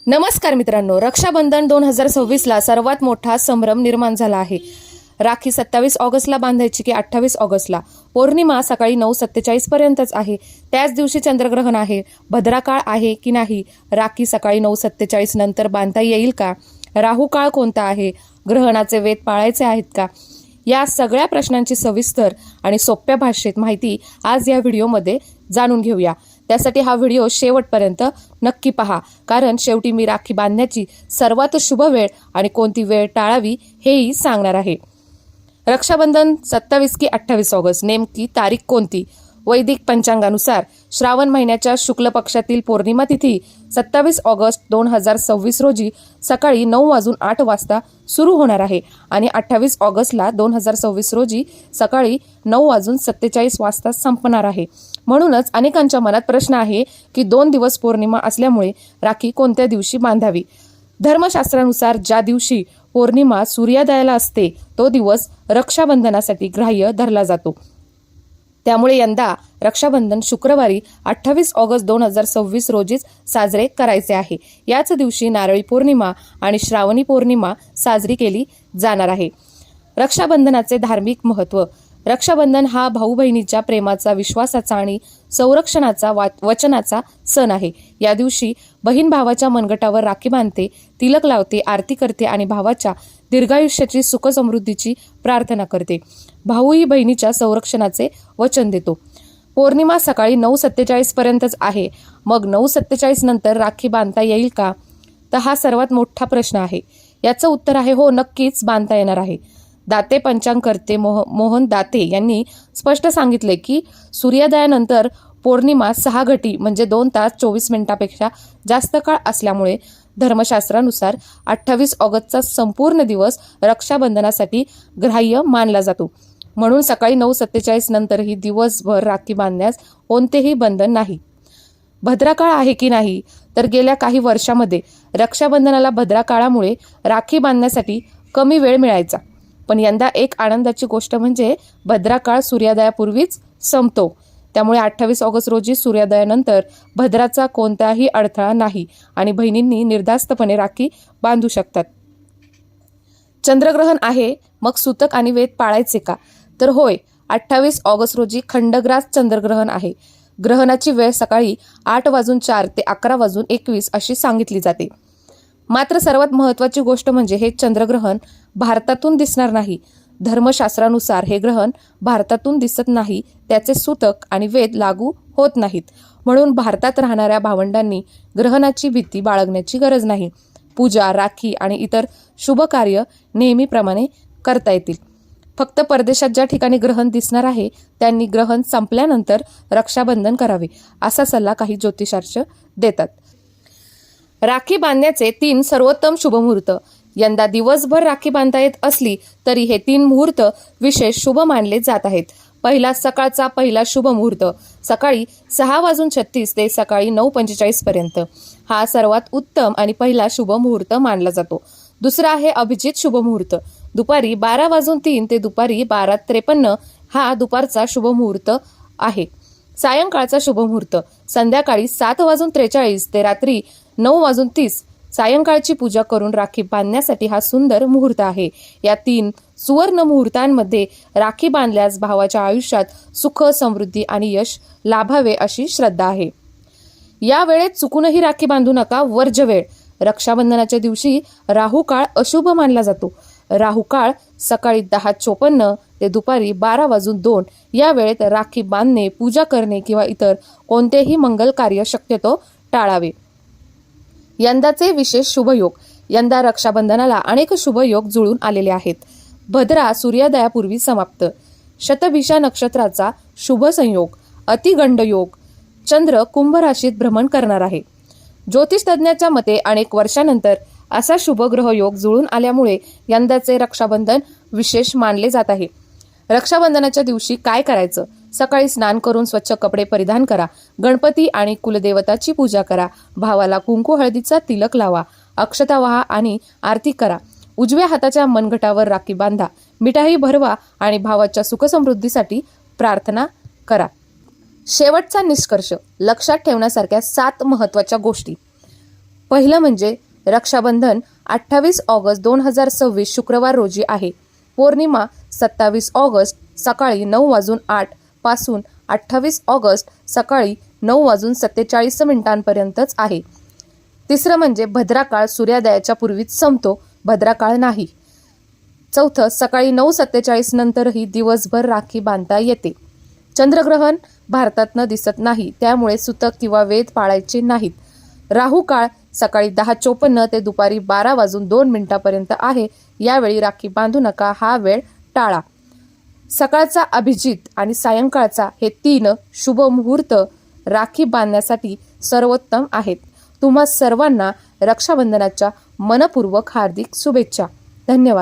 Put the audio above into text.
नमस्कार मित्रांनो, रक्षाबंधन 2026ला सर्वात मोठा संभ्रम निर्माण झाला आहे. राखी 27 ऑगस्टला बांधायची की 28 ऑगस्टला? पौर्णिमा सकाळी 9:47 पर्यंतच आहे. त्याच दिवशी चंद्रग्रहण आहे. भद्राकाळ आहे की नाही? राखी सकाळी 9:47 नंतर बांधता येईल का? राहू काळ कोणता आहे? ग्रहणाचे वेध पाळायचे आहेत का? या सगळ्या प्रश्नांची सविस्तर आणि सोप्या भाषेत माहिती आज या व्हिडिओमध्ये जाणून घेऊया. त्यासाठी हा व्हिडिओ शेवटपर्यंत नक्की पहा, कारण शेवटी मी राखी बांधण्याची सर्वात शुभ वेळ आणि कोणती वेळ टाळावी हेही सांगणार आहे. रक्षाबंधन 27 की 28 ऑगस्ट, नेमकी तारीख कोणती? वैदिक पंचांगानुसार श्रावण महिन्याच्या शुक्ल पक्षातील पौर्णिमा तिथी 27 ऑगस्ट 2026 रोजी सकाळी 9:08 सुरू होणार आहे आणि 28 ऑगस्टला 2026 रोजी सकाळी 9:47 संपणार आहे. म्हणूनच अनेकांच्या मनात प्रश्न आहे की 2 दिवस पौर्णिमा असल्यामुळे राखी कोणत्या दिवशी बांधावी? धर्मशास्त्रानुसार ज्या दिवशी पौर्णिमा सूर्योदयाला असते तो दिवस रक्षाबंधनासाठी ग्राह्य धरला जातो. त्यामुळे यंदा रक्षाबंधन शुक्रवारी 28 ऑगस्ट 2026 रोजीच साजरे करायचे आहे. याच दिवशी नारळी पौर्णिमा आणि श्रावणी पौर्णिमा साजरी केली जाणार आहे. रक्षाबंधनाचे धार्मिक महत्त्व. रक्षाबंधन हा भाऊ बहिणीच्या प्रेमाचा, विश्वासाचा आणि संरक्षणाचा वचनाचा सण आहे. या दिवशी बहीण भावाच्या मनगटावर राखी बांधते, तिलक लावते, आरती करते आणि भावाच्या दीर्घायुष्याची सुख समृद्धीची प्रार्थना करते. भाऊही बहिणीच्या संरक्षणाचे वचन देतो. पौर्णिमा सकाळी 9:47 पर्यंतच आहे. मग 9:47 नंतर राखी बांधता येईल का? तर हा सर्वात मोठा प्रश्न आहे. याचं उत्तर आहे हो, नक्कीच बांधता येणार आहे. दाते पंचांगकर्ते मोहन दाते यांनी स्पष्ट सांगितले की सूर्योदयानंतर पौर्णिमा 6 घटी म्हणजे 2 तास 24 मिनिटांपेक्षा जास्त काळ असल्यामुळे धर्मशास्त्रानुसार 28 ऑगस्टचा संपूर्ण दिवस रक्षाबंधनासाठी ग्राह्य मानला जातो. म्हणून सकाळी 9:47 नंतरही दिवसभर राखी बांधण्यास कोणतेही बंधन नाही. भद्राकाळ आहे की नाही? तर गेल्या काही वर्षांमध्ये रक्षाबंधनाला भद्राकाळामुळे राखी बांधण्यासाठी कमी वेळ मिळायचा. पण यंदा एक आनंदाची गोष्ट म्हणजे भद्राकाळ सूर्योदयापूर्वीच संपतो. त्यामुळे 28 ऑगस्ट रोजी सूर्योदयानंतर भद्राचा कोणताही अडथळा नाही आणि बहिणींनी निर्धास्तपणे राखी बांधू शकतात. चंद्रग्रहण आहे, मग सूतक आणि वेध पाळायचे का? तर होय, 28 ऑगस्ट रोजी खंडग्रास चंद्रग्रहण आहे. ग्रहणाची वेळ सकाळी 8:04 ते 11:21 अशी सांगितली जाते. मात्र सर्वात महत्त्वाची गोष्ट म्हणजे हे चंद्रग्रहण भारतातून दिसणार नाही. धर्मशास्त्रानुसार हे ग्रहण भारतातून दिसत नाही, त्याचे सूतक आणि वेध लागू होत नाहीत. म्हणून भारतात राहणाऱ्या भावंडांनी ग्रहणाची भीती बाळगण्याची गरज नाही. पूजा, राखी आणि इतर शुभ कार्य नेहमीप्रमाणे करता येतील. फक्त परदेशात ज्या ठिकाणी ग्रहण दिसणार आहे त्यांनी ग्रहण संपल्यानंतर रक्षाबंधन करावे, असा सल्ला काही ज्योतिषार्थ देतात. राखी बांधण्याचे 3 सर्वोत्तम शुभमुहूर्त. यंदा दिवसभर राखी बांधता येत असली तरी हे 3 मुहूर्त विशेष शुभ मानले जात आहेत. पहिला सकाळचा पहिला शुभ मुहूर्त सकाळी 6:36 ते सकाळी 9:45 पर्यंत. हा सर्वात उत्तम आणि पहिला शुभ मुहूर्त मानला जातो. दुसरा आहे अभिजित शुभ मुहूर्त. दुपारी 12:03 ते दुपारी 12:53 हा दुपारचा शुभ मुहूर्त आहे. सायंकाळचा शुभ मुहूर्त संध्याकाळी 7:43 ते रात्री 9:30 सायंकाळची पूजा करून राखी बांधण्यासाठी हा सुंदर मुहूर्त आहे. या 3 सुवर्ण मुहूर्तांमध्ये राखी बांधल्यास भावाच्या आयुष्यात सुख, समृद्धी आणि यश लाभावे अशी श्रद्धा आहे. या वेळेत चुकूनही राखी बांधू नका. वर्ज्य वेळ. रक्षाबंधनाच्या दिवशी राहू काळ अशुभ मानला जातो. राहू काळ सकाळी 10:54 ते दुपारी 12:02 या वेळेत राखी बांधणे, पूजा करणे किंवा इतर कोणतेही मंगल कार्य शक्यतो टाळावे. यंदाचे विशेष शुभयोग. यंदा रक्षाबंधनाला अनेक शुभयोग जुळून आलेले आहेत. भद्रा सूर्योदयापूर्वी समाप्त. शतभिषा नक्षत्राचा शुभ संयोग. अतिगंड योग. चंद्र कुंभ राशीत भ्रमण करणार आहे. ज्योतिष तज्ज्ञाच्या मते अनेक वर्षानंतर असा शुभ ग्रह योग जुळून आल्यामुळे यंदाचे रक्षाबंधन विशेष मानले जात आहे. रक्षाबंधनाच्या दिवशी काय करायचं? सकाळी स्नान करून स्वच्छ कपडे परिधान करा. गणपती आणि कुलदेवताची पूजा करा. भावाला कुंकू हळदीचा तिलक लावा. अक्षता वाहा आणि आरती करा. उजव्या हाताच्या मनगटावर राखी बांधा. मिठाई भरवा आणि भावाच्या सुखसमृद्धीसाठी प्रार्थना करा. शेवटचा निष्कर्ष. लक्षात ठेवण्यासारख्या 7 महत्त्वाच्या गोष्टी. पहिलं म्हणजे रक्षाबंधन 28 ऑगस्ट 2026 शुक्रवार रोजी आहे. पौर्णिमा 27 ऑगस्ट सकाळी 9:08 पासून 28 ऑगस्ट सकाळी 9:47 आहे. तिसरं म्हणजे भद्राकाळ सूर्योदयाच्या पूर्वीच संपतो, भद्राकाळ नाही. चौथं, सकाळी 9:47 नंतरही दिवसभर राखी बांधता येते. चंद्रग्रहण भारतातनं दिसत नाही, त्यामुळे सुतक किंवा वेध पाळायचे नाहीत. राहू काळ सकाळी 10:54 ते दुपारी 12:02 आहे. यावेळी राखी बांधू नका, हा वेळ टाळा. सकाळचा अभिजित आणि सायंकाळचा हे 3 शुभ मुहूर्त राखी बांधण्यासाठी सर्वोत्तम आहेत. तुम्हा सर्वांना रक्षाबंधनाच्या मनपूर्वक हार्दिक शुभेच्छा. धन्यवाद.